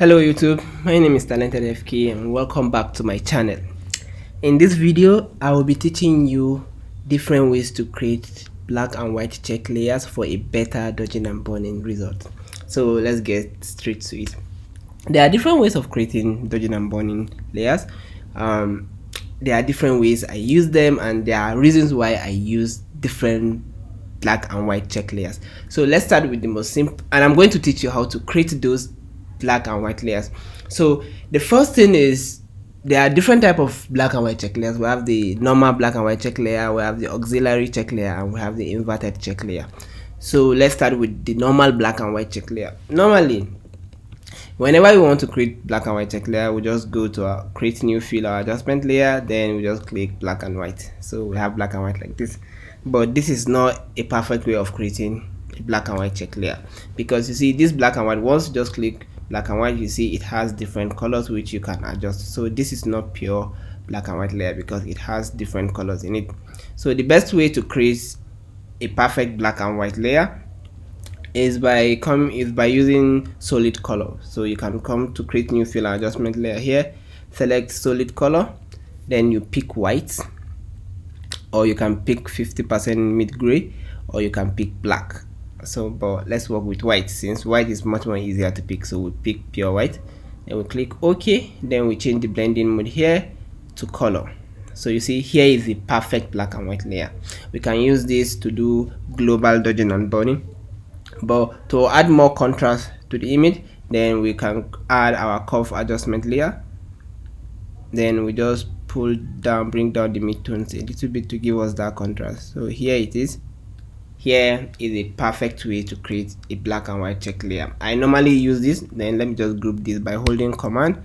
Hello YouTube, my name is Talented FK and welcome back to my channel. In this video, I will be teaching you different ways to create black and white check layers for a better dodging and burning result. So let's get straight to it. There are different ways of creating dodging and burning layers. There are different ways I use them, and there are reasons why I use different black and white check layers. So let's start with the most simple, and I'm going to teach you how to create those black and white layers. So the first thing is, there are different type of black and white check layers. We have the normal black and white check layer, we have the auxiliary check layer, and we have the inverted check layer. So let's start with the normal black and white check layer. Normally, whenever you want to create black and white check layer, we just go to our create new fill or adjustment layer, then we just click black and white. So we have black and white like this. But this is not a perfect way of creating a black and white check layer, because you see this black and white, once you just click black and white, you see it has different colors which you can adjust. So this is not pure black and white layer because it has different colors in it. So the best way to create a perfect black and white layer is by using solid color. So you can come to create new fill and adjustment layer here, select solid color, then you pick white, or you can pick 50% mid gray, or you can pick black. So but let's work with white, since white is much more easier to pick. So we pick pure white, then we click OK, then we change the blending mode here to color. So you see here is the perfect black and white layer. We can use this to do global dodging and burning, but to add more contrast to the image, then we can add our curve adjustment layer. Then we just pull down, bring down the midtones a little bit to give us that contrast. So here it is. Here is a perfect way to create a black and white check layer. I normally use this. Then let me just group this by holding Command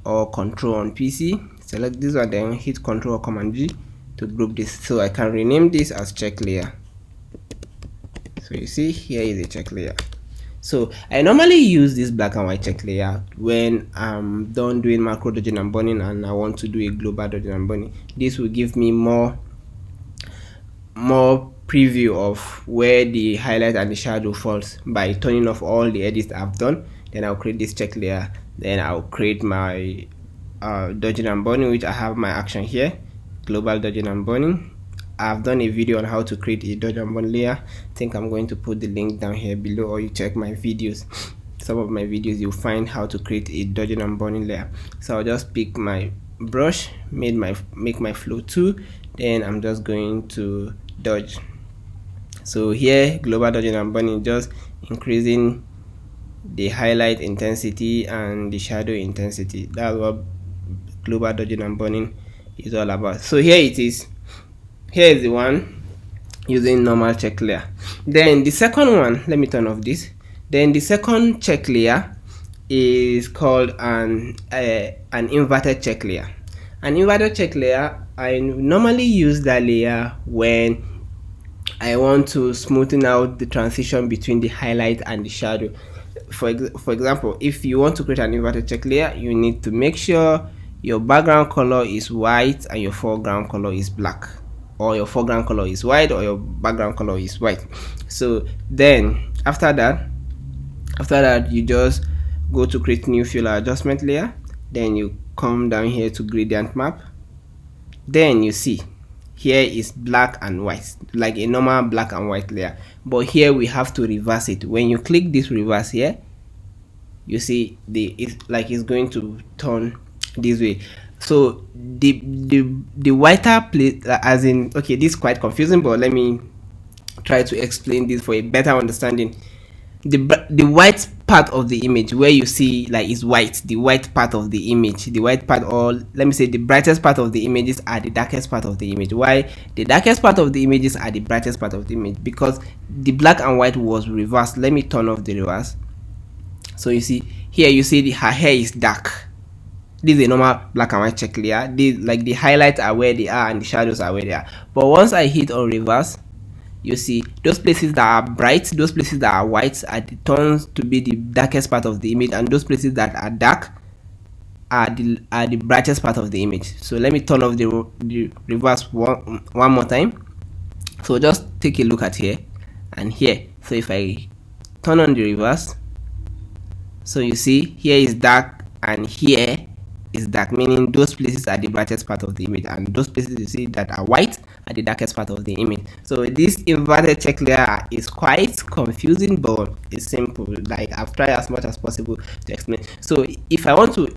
or Control on PC. Select this one, then hit Control or Command G to group this. So I can rename this as check layer. So you see here is a check layer. So I normally use this black and white check layer when I'm done doing macro dodging and burning and I want to do a global dodging and burning. This will give me more preview of where the highlight and the shadow falls by turning off all the edits I've done. Then I'll create this check layer, then I'll create my dodging and burning, which I have my action here, global dodging and burning. I've done a video on how to create a dodge and burn layer. I think I'm going to put the link down here below, or you check my videos. Some of my videos you'll find how to create a dodging and burning layer. So I'll just pick my brush, make my flow 2, then I'm just going to dodge. So here global dodging and burning, just increasing the highlight intensity and the shadow intensity. That's what global dodging and burning is all about. So here it is. Here is the one using normal check layer. Then the second one, let me turn off this. Then the second check layer is called an inverted check layer. An inverted check layer, I normally use that layer when I want to smoothen out the transition between the highlight and the shadow. For example, if you want to create an inverted check layer, you need to make sure your background color is white and your foreground color is black, or your foreground color is white or your background color is white. So then after that you just go to create new fill adjustment layer, then you come down here to gradient map. Then you see here is black and white, like a normal black and white layer, but here we have to reverse it. When you click this reverse here, you see it's going to turn this way. So the whiter place, as in, okay, this is quite confusing, but let me try to explain this for a better understanding. The white part of the image, where you see like is white, the white part of the image, the white part, or let me say the brightest part of the images are the darkest part of the image. Why the darkest part of the images are the brightest part of the image? Because the black and white was reversed. Let me turn off the reverse. So you see here, you see her hair is dark. This is a normal black and white check layer. Like the highlights are where they are and the shadows are where they are. But once I hit on reverse, you see those places that are bright, those places that are white are the turns to be the darkest part of the image, and those places that are dark are the brightest part of the image. So let me turn off the reverse one more time. So just take a look at here and here. So if I turn on the reverse, So you see here is dark and here is dark, meaning those places are the brightest part of the image, and those places you see that are white are the darkest part of the image. So this inverted check layer is quite confusing, but it's simple. Like I've tried as much as possible to explain. So if I want to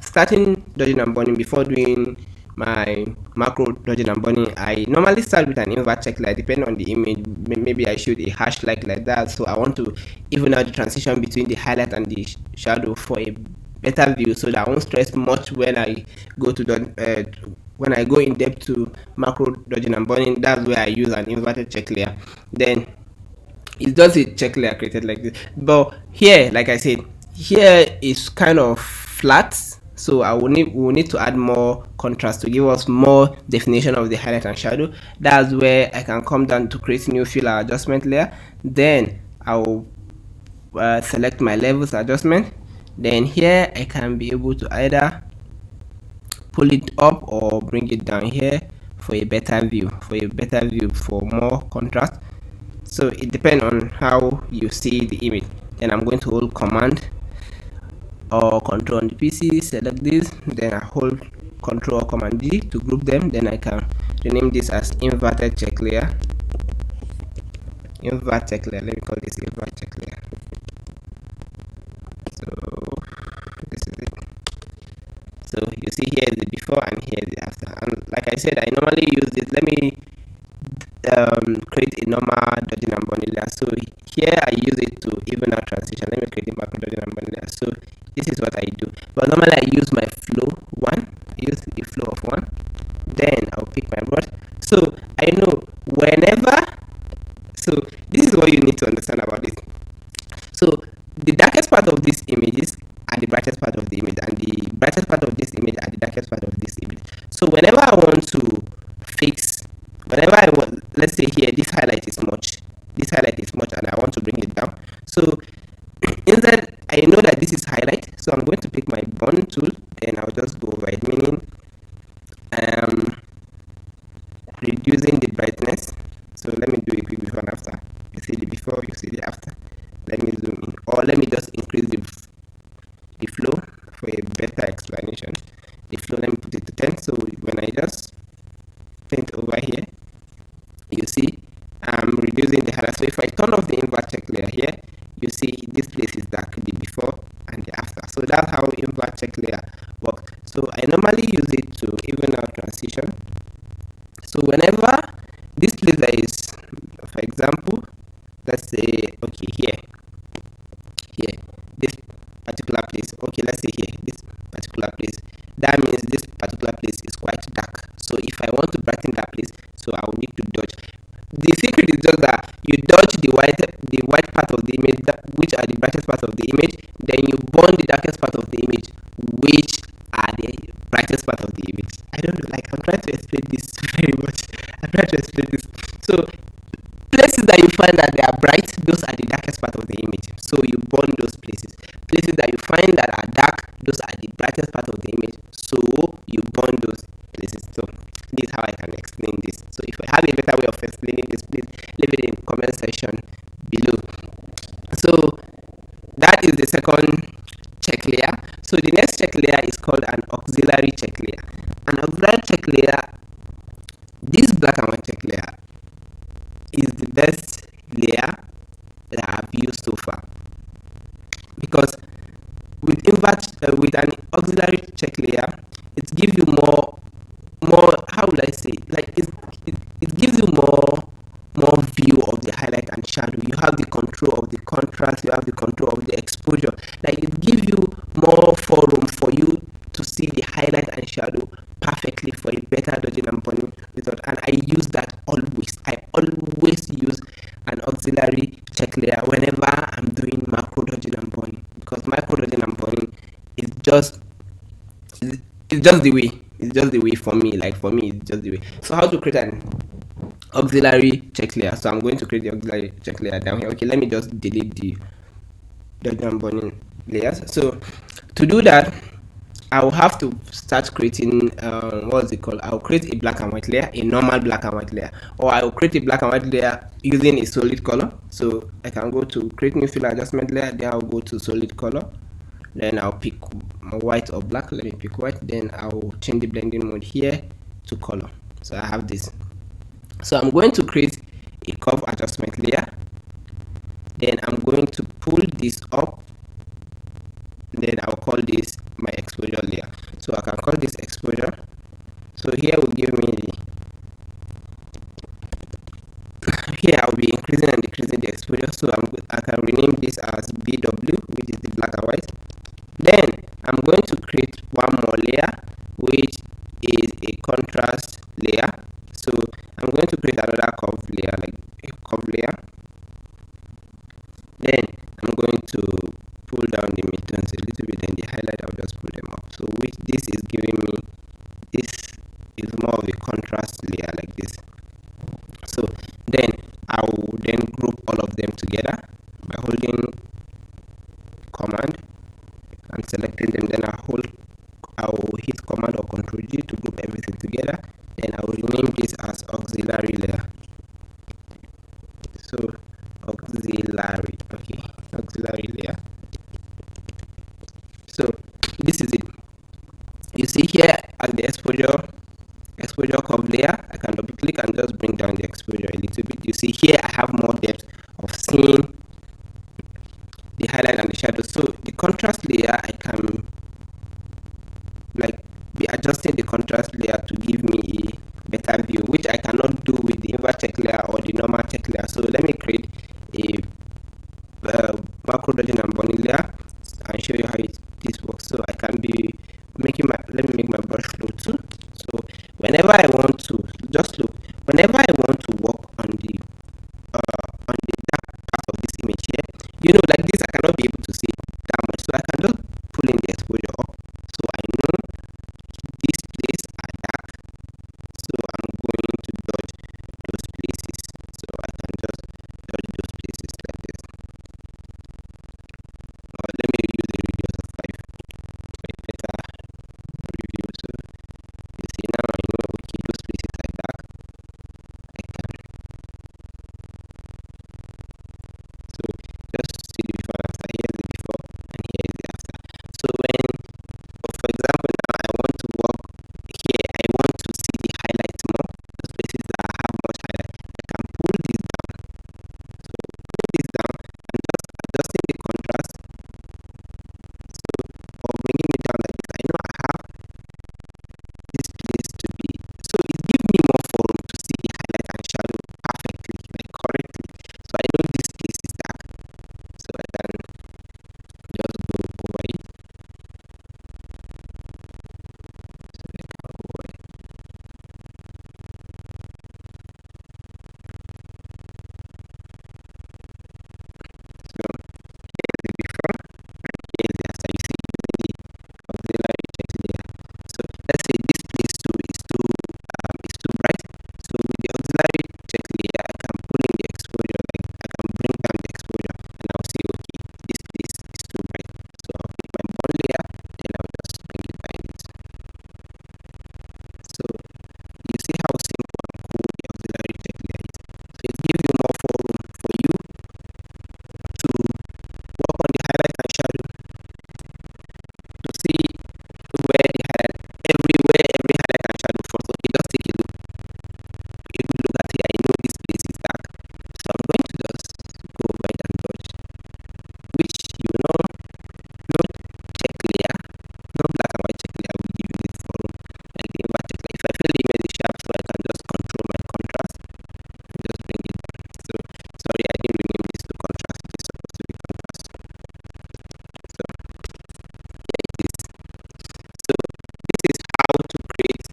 starting dodging and burning before doing my macro dodging and burning, I normally start with an invert check layer depending on the image. Maybe I shoot a hash like that, so I want to even out the transition between the highlight and the shadow for a better view, so that I won't stress much when I go to the when I go in depth to macro dodging and burning. That's where I use an inverted check layer. Then it's just a check layer created like this. But here, like I said, here is kind of flat, so we will need to add more contrast to give us more definition of the highlight and shadow. That's where I can come down to create new fill adjustment layer. Then I'll select my levels adjustment. Then here I can be able to either pull it up or bring it down here for a better view, for more contrast. So it depends on how you see the image. Then I'm going to hold command or control on the PC, select this, then I hold control or command G to group them. Then I can rename this as inverted check layer. Let me call this invert check layer. So this is it. So you see here is the before and here is the after, and like I said, I normally use it. Let me create a normal dodging and burning layer. So here I use it to even out transition. Let me create a macro dodging and burning layer. So this is what I do, but normally I use my flow one, use the flow of one, then I'll pick my brush. So I know whenever, so this is what you need to understand about this. So the darkest part of these images are the brightest part of the image, and the brightest part of this image are the darkest part of this image. So whenever I want to fix, whenever I want, let's say here this highlight is much, and I want to bring it down. So instead, I know that this is highlight, so I'm going to pick my burn tool, then I'll just go over it, meaning reducing the brightness. So let me do a quick before and after. You see the before, you see the after. Let me zoom in, or let me just increase the flow for a better explanation. The flow, let me put it to 10. So when I just paint over here, you see I'm reducing the highlight. So if I turn off the invert check layer here, you see this place is dark, the before and the after. So that's how invert check layer works. So I normally use it to even out transition. So whenever this place there is, for example, let's say, okay, here, this particular place, okay, let's say here, this particular place, that means this particular place is quite dark. So if I want to brighten that place, so I will need to dodge. The secret is just that you dodge the white part of the image, which are the brightest part of the image, then you burn the darkest part of the image, which are the brightest part of the image. I don't know, like I'm trying to explain this very much. I'm trying to explain this. So places that you find that they are bright, those are the darkest part of the image. So you burn those places. Places that you find that are dark, those are the brightest part of the image. So you burn those places. So this is how I can explain this. So if I have a better way of explaining this, please leave it in the comment section below. So that is the second check layer. So the next check layer is called an auxiliary check layer. An auxiliary check layer, this black and white check layer, is the best layer that I've used so far, because with an auxiliary check layer, it gives you more, how would I say, like it gives you more view of the highlight and shadow. You have the control of the contrast, you have the control of the exposure. Like it gives you more forum for you to see the highlight and shadow perfectly for a better dodging and burning result. And I use that always. I always use an auxiliary check layer whenever I'm doing macro dodging and burning, because macro dodging and burning is just the way. It's just the way for me. Like for me, it's just the way. So how to create an auxiliary check layer? So I'm going to create the auxiliary check layer down here. Okay, let me just delete the dodging and burning layers. So to do that, I will have to start creating what's it called? I'll create a black and white layer, a normal black and white layer, or I will create a black and white layer using a solid color. So I can go to create new fill adjustment layer, then I'll go to solid color, then I'll pick white or black. Let me pick white, then I'll change the blending mode here to color. So I have this. So I'm going to create a curve adjustment layer, then I'm going to pull this up, then I'll call this my exposure layer. So I can call this exposure. So here will give me here I'll be increasing and decreasing the exposure. So I can rename this as BW, which is the black and white. Then I'm going to create one more layer, which is a contrast layer. So I'm going to create another curve layer, like a curve layer. Then I'm going to pull down the midtones a little bit, and the highlight I'll just pull them up. So which this is giving me, this is more of a contrast layer like this. So then I will then group all of them together by holding command and selecting them. Then I will hit command or control G to group everything together. Then I will rename this as auxiliary layer. So auxiliary, okay, auxiliary layer. So this is it. You see here at the exposure curve layer, I can double click and just bring down the exposure a little bit. You see here I have more depth of seeing the highlight and the shadow. So the contrast layer, I can like be adjusting the contrast layer to give me a better view, which I cannot do with the invert check layer or the normal check layer. So let me create a macro dodging and burning layer and show you how this works. So I can be making my, let me make my brush flow too. So whenever I want to, just look, whenever I want to work on the dark part of this image here, you know, like this I cannot be able to see that much, so I can just pull in the exposure up, so I know these places are dark, so I'm going to dodge those places. So I can just dodge those places like this. Or let me use a radius of 5 for a better review. So you see now I know, okay, those places are dark. I can, so just see the before and after. Here is the before and here is the after. So when, for example, now I want to work here, I want to see the highlights more, those places that have much highlight, I can pull this down. So pull this down and just adjusting the contrast, so or bringing it down like this. I know I have this place to be, so it gives me more forum to see the highlight and shadow perfectly, like correctly. So I know this place is dark, so I can just go over it. So I can go over it. So here is the before and here is the after. You see using the auxiliary check layer. So let's say this place too is too bright. So with the auxiliary check layer, I can pull in the exposure, like I can bring down the exposure, and I'll say, okay, this place is too bright. So I'll pick my bone layer, then I'll just bring it by it. So you see how simple and cool the auxiliary check layer is. So it gives you more forum for you to work on the highlight and shadow, to see where the highlight, everywhere every highlight and shadow falls. Okay, just take a look. If you look at it, I know this place is dark, so I'm going to just go over it and dodge, which you know, no check layer, no black and white check layer will give you this forum like the invert check layer. If I feel the image is sharp, so I can just control my contrast and just bring it down. So sorry, I didn't rename this to contrast, it is supposed to be contrast. So here it is. So this is how to create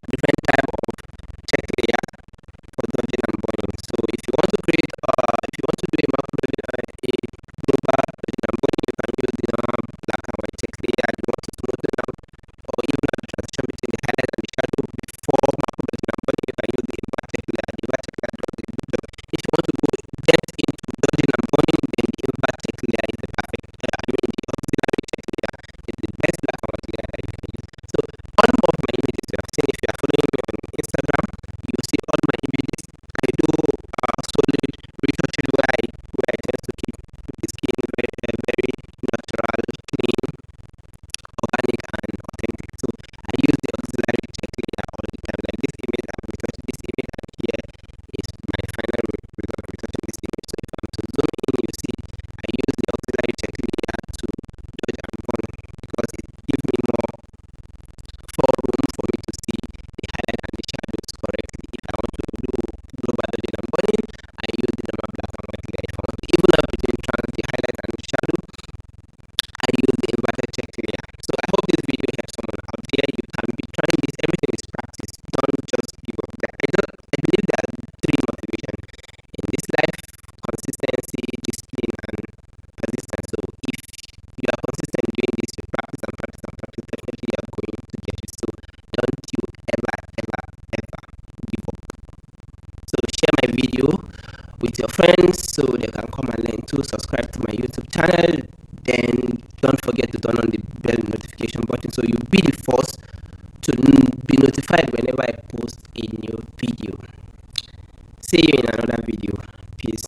different type of check layer for dodging and burning. So if you want to create if you want to do a macro a you have seen, if you are following me on Instagram, you see all my images. I do solid retouches where I tend to keep the skin very natural, clean, organic, and authentic. So I use the auxiliary check layer all the time. Like this image, I've retouched this image, and here is my final result of retouching this image. So if I'm to zoom in, you see I use the auxiliary check layer to dodge and burn, because it gives me more room for me to see the highlight and the shadows correctly. If I want to do global dodging and burning, I use the normal black and white layer. If I want to even up between the highlight and the shadow, I use the inverted check layer. So I hope this video helps someone out there. You can be trying this. Everything is practice. Don't just give up. I believe there are three motivations in this life: consistency, discipline, and persistence. So if you are consistent doing this, you practice and practice and practice, definitely you are going to get it. So don't you ever give up. So share my video with your friends so they can come and learn too. Subscribe to my YouTube channel. Then don't forget to turn on the bell notification button so you'll be the first to be notified whenever I post a new video. See you in another video. Peace.